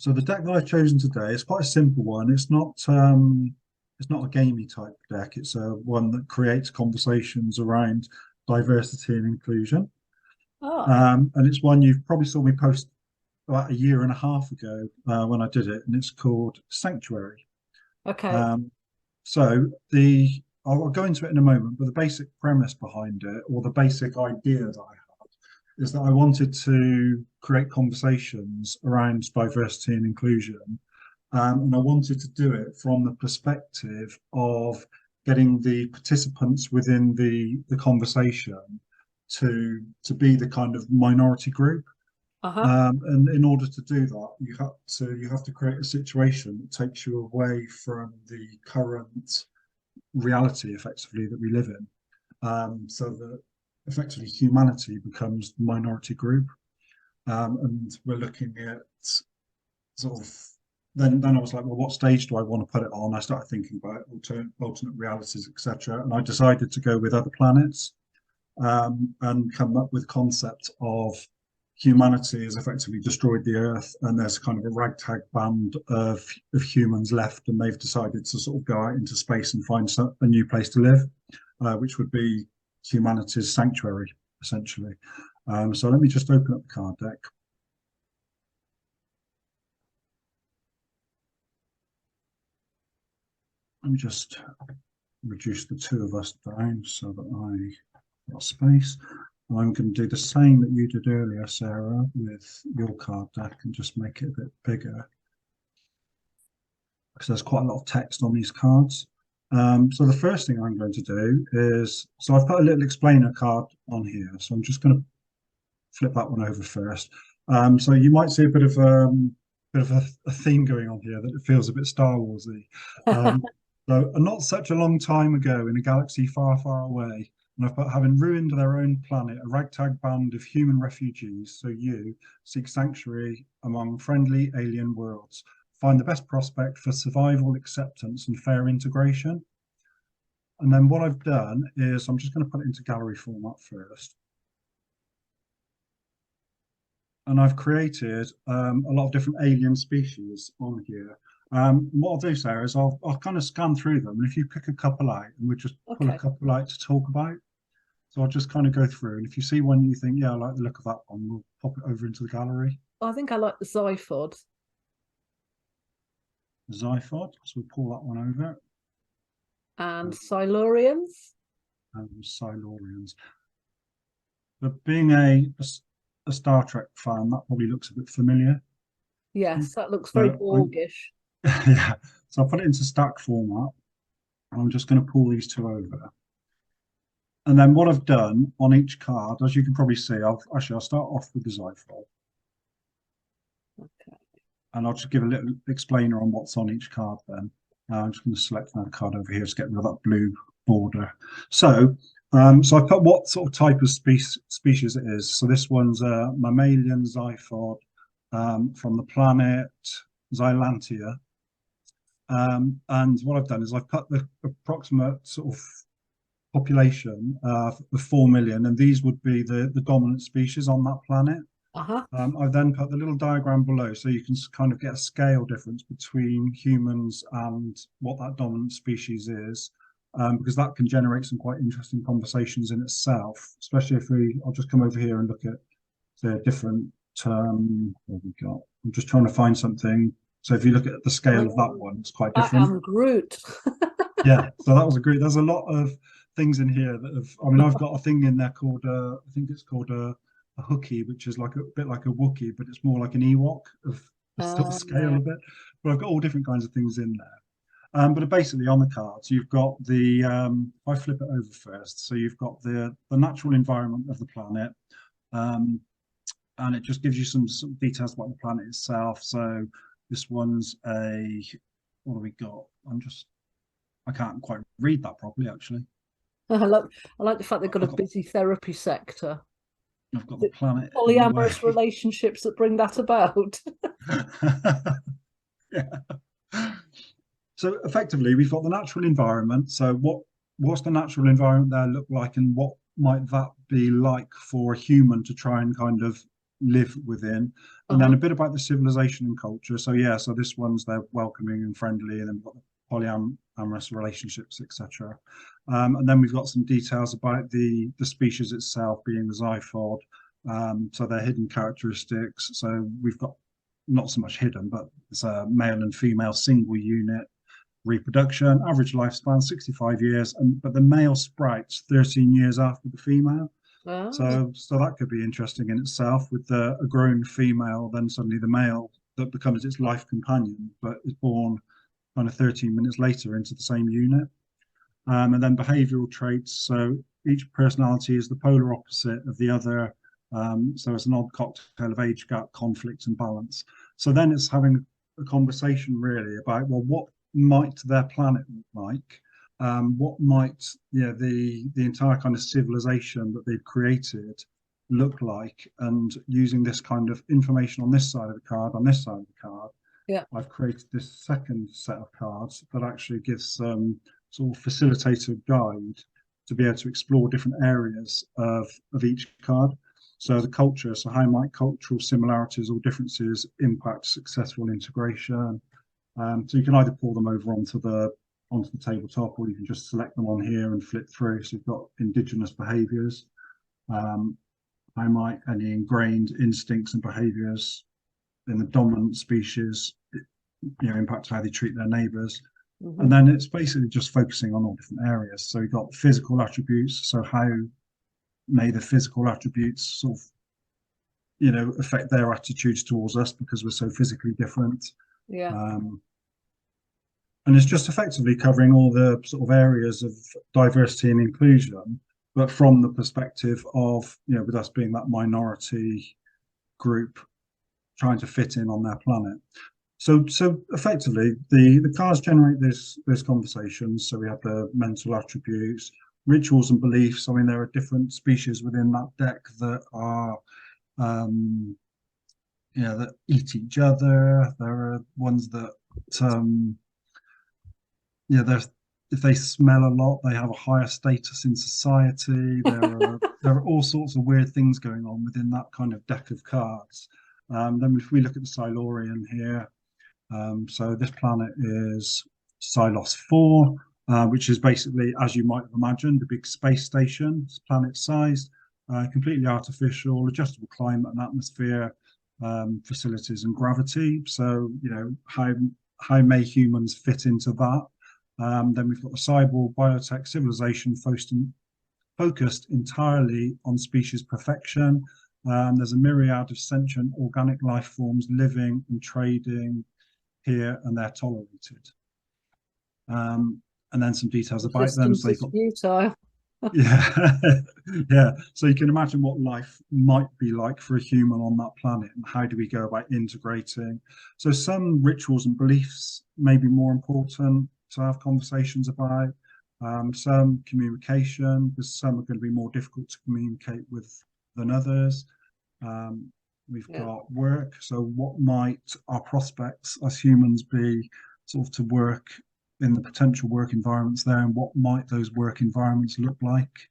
So the deck that I've chosen today is quite a simple one. It's not a gamey type deck. It's a one that creates conversations around diversity and inclusion. Oh, And it's one you've probably saw me post about a year and a half ago when I did it, and it's called Sanctuary. okay. Um, so the I'll go into it in a moment, but the basic premise behind it, or the basic idea that I had, is that I wanted to create conversations around diversity and inclusion, and I wanted to do it from the perspective of getting the participants within the conversation to be the kind of minority group. Uh-huh. And in order to do that, you have to create a situation that takes you away from the current reality, effectively, that we live in, so that effectively humanity becomes the minority group. And we're looking at sort of then I was like, well, what stage do I want to put it on? I started thinking about alternate realities, etc. And I decided to go with other planets, and come up with concept of humanity has effectively destroyed the earth, and there's kind of a ragtag band of humans left, and they've decided to sort of go out into space and find a new place to live, which would be humanity's sanctuary, essentially. So let me just open up the card deck. Let me just reduce the two of us down so that I got space. I'm going to do the same that you did earlier, Sarah, with your card deck, and just make it a bit bigger because there's quite a lot of text on these cards. So the first thing I'm going to do is, so I've put a little explainer card on here. So I'm just going to flip that one over first. So you might see a bit of a theme going on here, that it feels a bit Star Warsy. So not such a long time ago, in a galaxy far, far away, and I've put, having ruined their own planet, a ragtag band of human refugees, so you seek sanctuary among friendly alien worlds. Find the best prospect for survival, acceptance, and fair integration. And then what I've done is I'm just going to put it into gallery format first. And I've created a lot of different alien species on here. What I'll do, Sarah, is I'll kind of scan through them, and if you pick a couple out, and we just pull a Okay. couple out to talk about. So I'll just kind of go through, and if you see one you think, yeah, I like the look of that one, we'll pop it over into the gallery. I think I like the Zyphod Zyphod, so we'll pull that one over. and Silurians. And Silurians. But being a Star Trek fan, that probably looks a bit familiar. Yes, that looks very So Borgish. yeah, so I'll put it into stack format. I'm just going to pull these two over. And then what I've done on each card, as you can probably see, I'll start off with the Zyphod. Okay. And I'll just give a little explainer on what's on each card then. I'm just going to select that card over here to get rid of that blue border. So I put what sort of type of species it is. So this one's a mammalian Zyphod, from the planet Xylantia. And what I've done is I've put the approximate sort of population of 4 million, and these would be the dominant species on that planet. Uh-huh. I've then put the little diagram below so you can kind of get a scale difference between humans and what that dominant species is, because that can generate some quite interesting conversations in itself, especially if I'll just come over here and look at the different, what we got. I'm just trying to find something. So if you look at the scale of that one, it's quite I different. am Groot. Yeah, so that was a great. There's a lot of things in here that have. I mean, I've got a thing in there called I think it's called a hookie, which is like a bit like a Wookiee, but it's more like an Ewok of the sort of scale Yeah. of it. But I've got all different kinds of things in there. But basically on the cards, you've got the. If I flip it over first, so you've got the natural environment of the planet, and it just gives you some details about the planet itself. So this one's a. What do we got? I can't quite read that properly, actually. I like the fact they've got a I've got, busy therapy sector. I've got Is the it planet in the way. polyamorous relationships that bring that about? Yeah. So effectively, we've got the natural environment. So what's the natural environment there look like, and what might that be like for a human to try and kind of live within? And then a bit about the civilization and culture. So yeah, so this one's they're welcoming and friendly, and then we've got the polyamorous relationships, etc. And then we've got some details about the species itself being the zyphod. So their hidden characteristics. So we've got not so much hidden, but it's a male and female single unit reproduction, average lifespan 65 years, and but the male sprouts 13 years after the female. So that could be interesting in itself with a grown female, then suddenly the male that becomes its life companion, but is born kind of 13 minutes later into the same unit. And then behavioral traits. So each personality is the polar opposite of the other. So it's an odd cocktail of age gap, conflict, and balance. So then it's having a conversation really about, well, what might their planet look like? What might the entire kind of civilization that they've created look like? And using this kind of information on this side of the card, on this side of the card, I've created this second set of cards that actually gives some sort of facilitated guide to be able to explore different areas of each card. So the culture, so how might cultural similarities or differences impact successful integration? So you can either pull them over onto the tabletop, or you can just select them on here and flip through. So you've got indigenous behaviors, how might any ingrained instincts and behaviors in the dominant species impact how they treat their neighbors. And then it's basically just focusing on all different areas. So you've got physical attributes, so how may the physical attributes sort of affect their attitudes towards us because we're so physically different. And it's just effectively covering all the sort of areas of diversity and inclusion, but from the perspective of, with us being that minority group trying to fit in on their planet. So effectively, the cards generate this conversations. So we have the mental attributes, rituals and beliefs. I mean, there are different species within that deck that are, that eat each other. There are ones that, if they smell a lot, they have a higher status in society. There are all sorts of weird things going on within that kind of deck of cards. Then if we look at the Silurian here, so this planet is Silos 4, which is basically, as you might have imagined, a big space station. It's planet-sized, completely artificial, adjustable climate and atmosphere, facilities and gravity. So, how may humans fit into that? Then we've got the cyborg biotech civilization focused entirely on species perfection. There's a myriad of sentient organic life forms living and trading here, and they're tolerated. And then some details about them. So futile. Yeah. So you can imagine what life might be like for a human on that planet, and how do we go about integrating. So some rituals and beliefs may be more important to have conversations about. Some communication, because some are going to be more difficult to communicate with than others. We've got work. So what might our prospects as humans be sort of to work in the potential work environments there, and what might those work environments look like?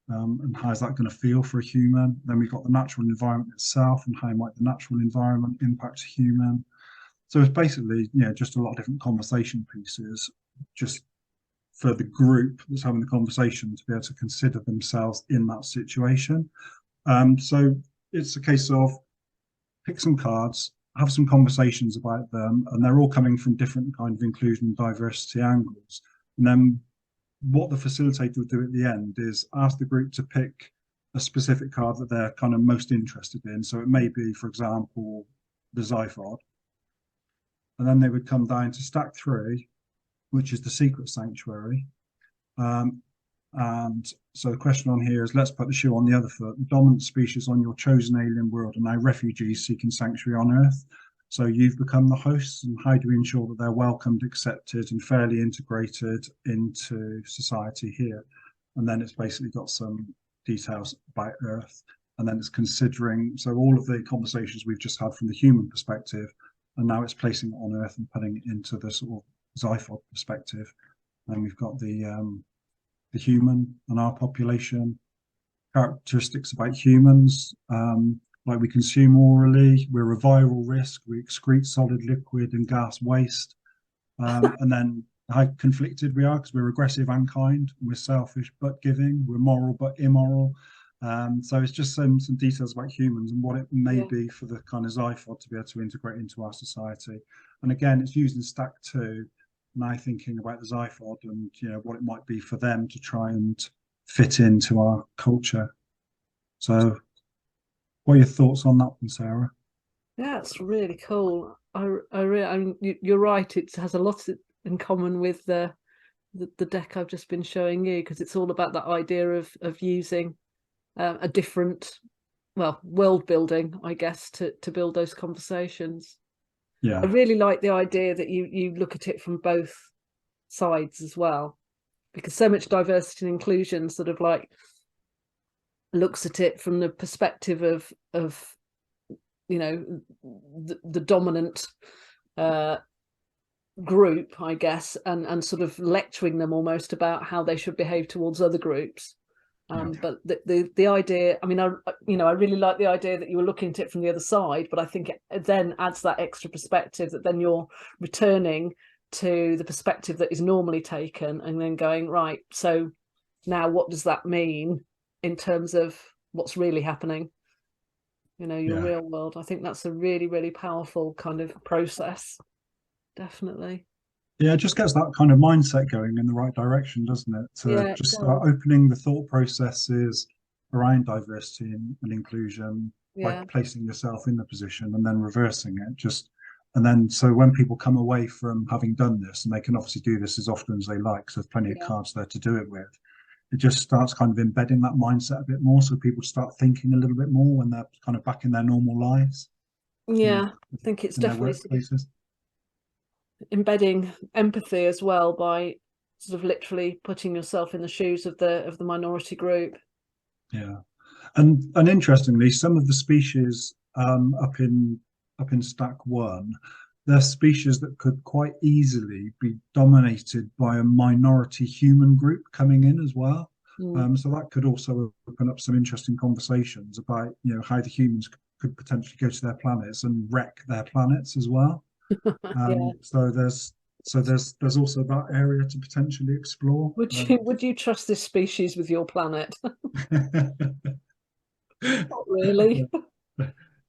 And how is that going to feel for a human? Then we've got the natural environment itself, and how might the natural environment impact a human? So it's basically, just a lot of different conversation pieces, just for the group that's having the conversation to be able to consider themselves in that situation. So it's a case of pick some cards, have some conversations about them, and they're all coming from different kind of inclusion and diversity angles. And then what the facilitator will do at the end is ask the group to pick a specific card that they're kind of most interested in. So it may be, for example, the zyphod. And then they would come down to stack 3, which is the secret sanctuary. And so the question on here is, let's put the shoe on the other foot. The dominant species on your chosen alien world are now refugees seeking sanctuary on Earth. So you've become the hosts, and how do we ensure that they're welcomed, accepted, and fairly integrated into society here? And then it's basically got some details about Earth. And then it's considering, so all of the conversations we've just had from the human perspective, and now it's placing it on Earth and putting it into the sort of zyphod perspective. And we've got the human and our population, characteristics about humans, like we consume orally, we're a viral risk, we excrete solid, liquid, and gas waste, and then how conflicted we are because we're aggressive and kind, we're selfish but giving, we're moral but immoral. So it's just some details about humans and what it may Yeah. be for the kind of Zyphod to be able to integrate into our society. And again, it's used in Stack 2, now thinking about the Zyphod and what it might be for them to try and fit into our culture. So what are your thoughts on that one, Sarah? Yeah, it's really cool. I mean, you're right. It has a lot in common with the deck I've just been showing you, because it's all about that idea of using a different, well, world building, I guess, to build those conversations. I Yeah, really like the idea that you look at it from both sides as well, because so much diversity and inclusion sort of like looks at it from the perspective of the dominant group, I guess, and sort of lecturing them almost about how they should behave towards other groups. yeah, But the idea, I mean, I really like the idea that you were looking at it from the other side, but I think it then adds that extra perspective that then you're returning to the perspective that is normally taken and then going, right, so now what does that mean in terms of what's really happening, your yeah. real world. I think that's a really, really powerful kind of process. Definitely. Yeah, it just gets that kind of mindset going in the right direction, doesn't it? To Yeah, it just start does. opening the thought processes around diversity and inclusion, Yeah, like placing yourself in the position and then reversing it. And then so when people come away from having done this, and they can obviously do this as often as they like, so there's plenty of yeah, cards there to do it with. It just starts kind of embedding that mindset a bit more, so people start thinking a little bit more when they're kind of back in their normal lives, you know, yeah. I think it's in their definitely sort of workplaces. embedding empathy as well by sort of literally putting yourself in the shoes of the minority group. Yeah. And interestingly, some of the species up in Stack 1, they're species that could quite easily be dominated by a minority human group coming in as well. Mm. So that could also open up some interesting conversations about how the humans could potentially go to their planets and wreck their planets as well. Yeah. So there's also that area to potentially explore. Would you trust this species with your planet? Not really.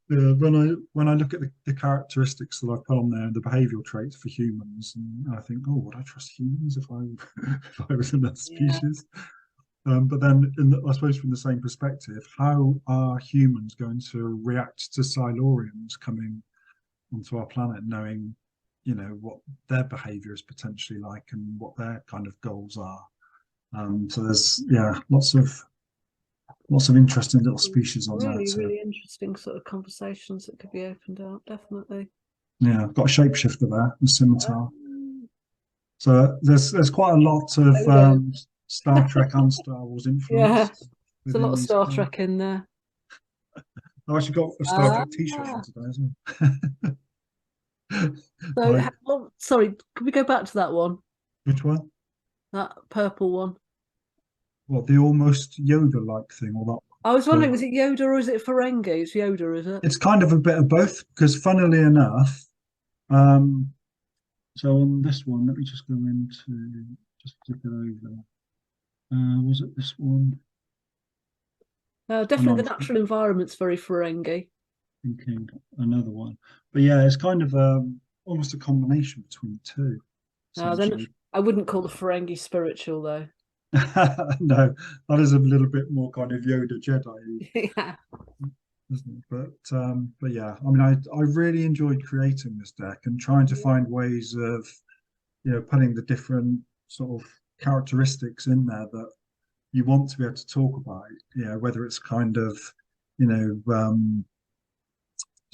When I look at the characteristics that I put on there, the behavioural traits for humans, and I think, oh, would I trust humans if I if I was in that Yeah. species? But then, I suppose from the same perspective, how are humans going to react to Silurians coming onto our planet, knowing, what their behaviour is potentially like and what their kind of goals are? So there's lots of interesting little species on there Really, too. really interesting sort of conversations that could be opened up, definitely. Yeah, I've got a shapeshifter there, a scimitar. Um, So there's quite a lot of Odo. Star Trek and Star Wars Yeah, influence there's a lot within of these Star cards. Trek in there. I've actually got a Star Ah, Trek T-shirt on today as well. so, Like, oh, sorry, can we go back to that one? which one? That purple one. What, the almost Yoda-like thing, or that? I was wondering, The, was it Yoda or is it Ferengi? It's Yoda, is it? it's kind of a bit of both, because funnily enough, um, so on this one, let me just go into just flip it over. Was it this one? And Definitely I'm the natural environment's very Ferengi. thinking another one, but yeah, it's kind of almost a combination between the two, Then essentially. I wouldn't call the Ferengi spiritual though. No, that is a little bit more kind of Yoda Jedi, Yeah, isn't it? But yeah, I mean, I really enjoyed creating this deck and trying to find ways of putting the different sort of characteristics in there that you want to be able to talk about. Whether it's kind of you know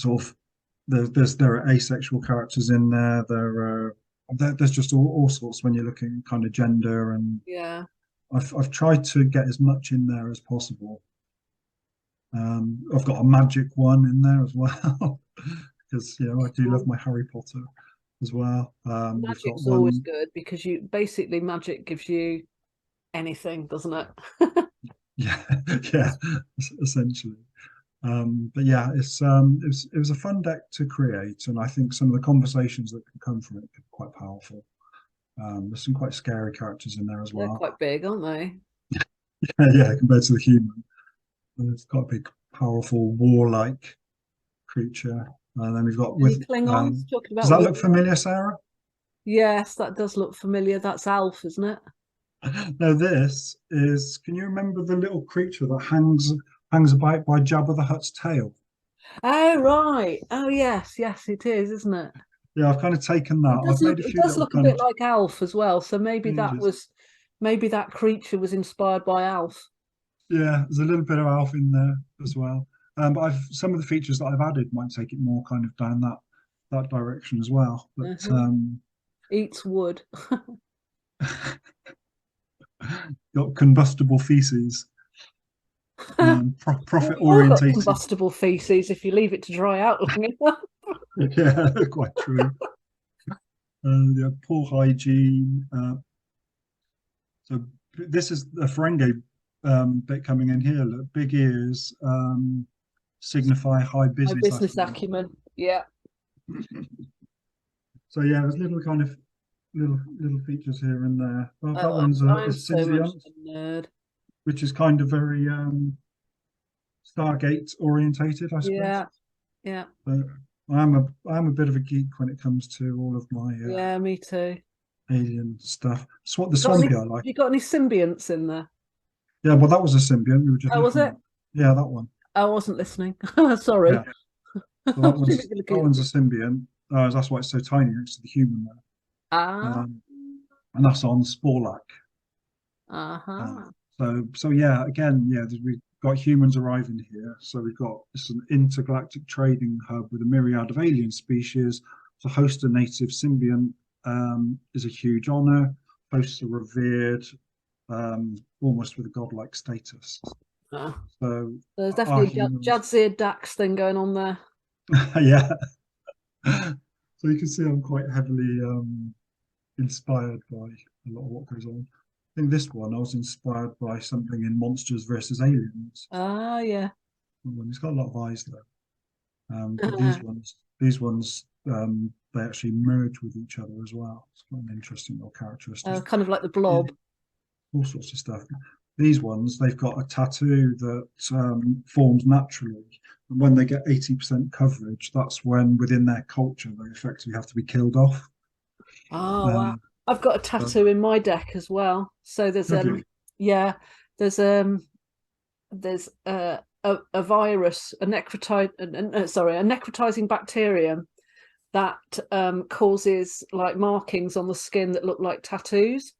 sort of there are asexual characters in there. There's just all sorts when you're looking kind of gender, and yeah. I've tried to get as much in there as possible. I've got a magic one in there as well because I do love Cool. my Harry Potter as well. We've got Magic's always one, good because you basically magic gives you anything, doesn't it? yeah, yeah, essentially. But yeah, it was a fun deck to create, and I think some of the conversations that can come from it can be quite powerful. There's some quite scary characters in there as They're well. quite big, aren't they? Yeah, compared to the human, it's got a big, powerful, warlike creature. And then we've got Any with Klingons? Talking does about that look war. familiar, Sarah? Yes, that does look familiar. That's Alf, isn't it? No, this is. Can you remember the little creature that hangs about by Jabba the Hutt's tail? Oh right. Oh yes, yes, it is, isn't it? Yeah, I've kind of taken that. I've made a It few does little look a kind bit of like Alf as well. So changes. maybe that creature was inspired by Alf. Yeah, there's a little bit of Alf in there as well. But I've some of the features that I've added might take it more kind of down that direction as well. But Uh-huh. Eats wood. got combustible feces, Well, profit we've all got orientated. combustible feces if you leave it to dry out long enough. Yeah, quite true. Yeah, poor hygiene. So this is the Ferengi bit coming in here. Look, big ears signify high My business business acumen. acumen. Yeah. So yeah, there's little kind of little features here and there. Well, that Oh, one's a I'm so much symbiont, a nerd. which is kind of very Stargate orientated, I suppose. Yeah. Yeah. But I'm a bit of a geek when it comes to all of my Yeah, me too. alien stuff. The Got any, Swampy have I like. you got any symbionts in there? Yeah, well, that was a symbiont. We were just Oh, was looking it? at. Yeah, that one. I wasn't listening. Sorry. Yeah, so I was really that looking at one's you. a symbiont. That's why it's so tiny next to the human there. Ah. And that's on Sporlac. Uh, Uh-huh. so yeah, again, yeah, we've got humans arriving here. So we've got this is an intergalactic trading hub with a myriad of alien species. To host a native symbiont is a huge honor. Hosts are revered, almost with a godlike status. Ah. So There's our definitely a humans, Jadzia Dax thing going on there. yeah. So you can see I'm quite heavily inspired by a lot of what goes on. I think this one I was inspired by something in Monsters versus Aliens. Ah, yeah. He's got a lot of eyes there. But these ones, they actually merge with each other as well. It's quite an interesting little characteristic. Kind of like the Yeah, blob. all sorts of stuff. These ones, they've got a tattoo that forms naturally. And when they get 80% coverage, that's when within their culture they effectively have to be killed off. Oh wow. Um, I've got a so, tattoo in my deck as well. So there's have you? yeah, there's there's a virus, a sorry, a necrotizing bacterium that causes like markings on the skin that look like tattoos.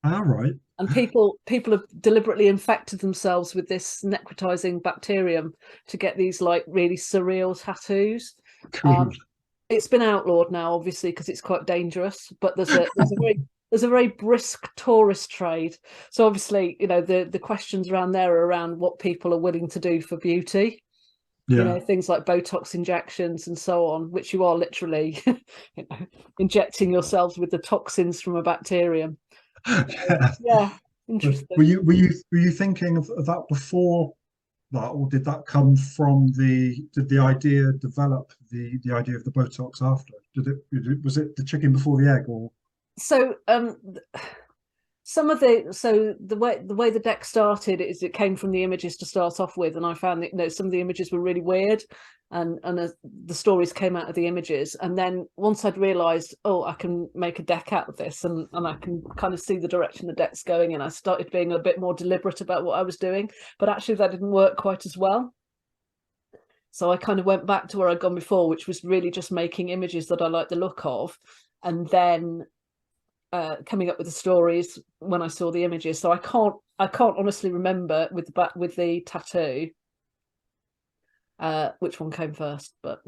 All right. And people have deliberately infected themselves with this necrotizing bacterium to get these like really surreal tattoos. Cool. It's been outlawed now, obviously, because it's quite dangerous. But there's a very brisk tourist trade. So obviously, you know, the questions around there are around what people are willing to do for beauty. You Yeah. know, things like Botox injections and so on, which you are literally you know, injecting yourselves with the toxins from a bacterium. Yeah. Yeah, But interesting. were you thinking of that before that, or did that come from did the idea develop the idea of the Botox after? Was it the chicken before the egg, or So some of the way the deck started is it came from the images to start off with, and I found that, you know, some of the images were really weird, and the stories came out of the images, and then once I'd realized, oh, I can make a deck out of this, and I can kind of see the direction the deck's going in, I started being a bit more deliberate about what I was doing, but actually that didn't work quite as well. So I kind of went back to where I'd gone before, which was really just making images that I like the look of, and then coming up with the stories when I saw the images. So I can't honestly remember with the tattoo which one came first, but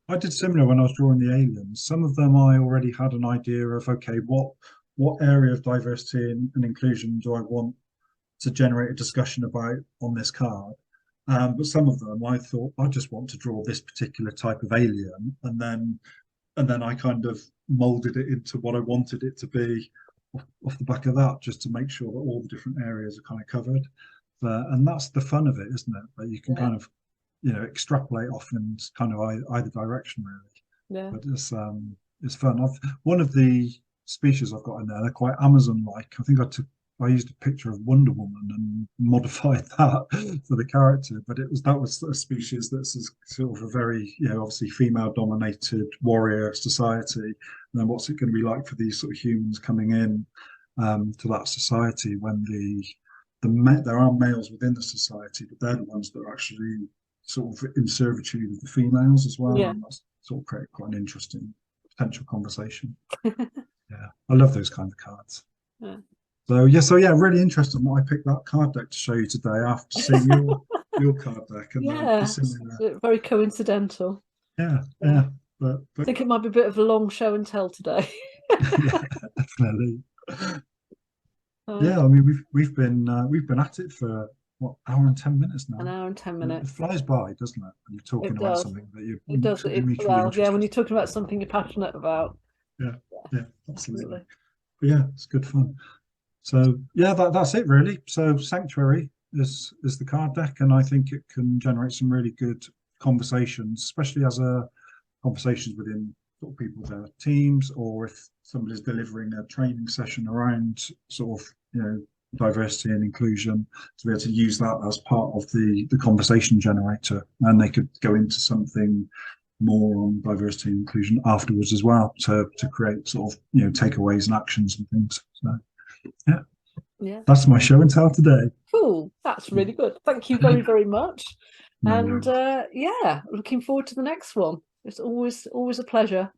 I did similar when I was drawing the aliens. Some of them I already had an idea of, okay, what area of diversity and inclusion do I want to generate a discussion about on this card? But some of them I thought I just want to draw this particular type of alien, and then I kind of molded it into what I wanted it to be off the back of that, just to make sure that all the different areas are kind of covered. And that's the fun of it, isn't it? That you can yeah, kind of extrapolate off in kind of either direction really. Yeah. But it's fun. One of the species I've got in there, they're quite Amazon-like. I think I used a picture of Wonder Woman and modified that for the character, but that was a species that's sort of a very, obviously female-dominated warrior society. And then what's it going to be like for these sort of humans coming in to that society when there are males within the society, but they're the ones that are actually sort of in servitude of the females as well. Yeah. And that's sort of created quite an interesting potential conversation. Yeah, I love those kind of cards. Yeah. So yeah, really interesting that I picked that card deck to show you today after seeing your card deck. And very coincidental. Yeah. But I think it might be a bit of a long show and tell today. Yeah, definitely. Yeah, I mean we've been at it for what, hour and 10 minutes now. An hour and 10 minutes. It flies by, doesn't it? When you're talking about something that you're yeah, when you're talking about something you're passionate about. Yeah, absolutely. But yeah, it's good fun. So yeah, that's it really. So Sanctuary is the card deck, and I think it can generate some really good conversations, especially as conversations within sort of people with their teams, or if somebody's delivering a training session around sort of diversity and inclusion, to be able to use that as part of the conversation generator, and they could go into something more on diversity and inclusion afterwards as well to create sort of takeaways and actions and things. So yeah, that's my show and tell today. Cool, that's really good. Thank you very, very much. And yeah, looking forward to the next one. It's always a pleasure.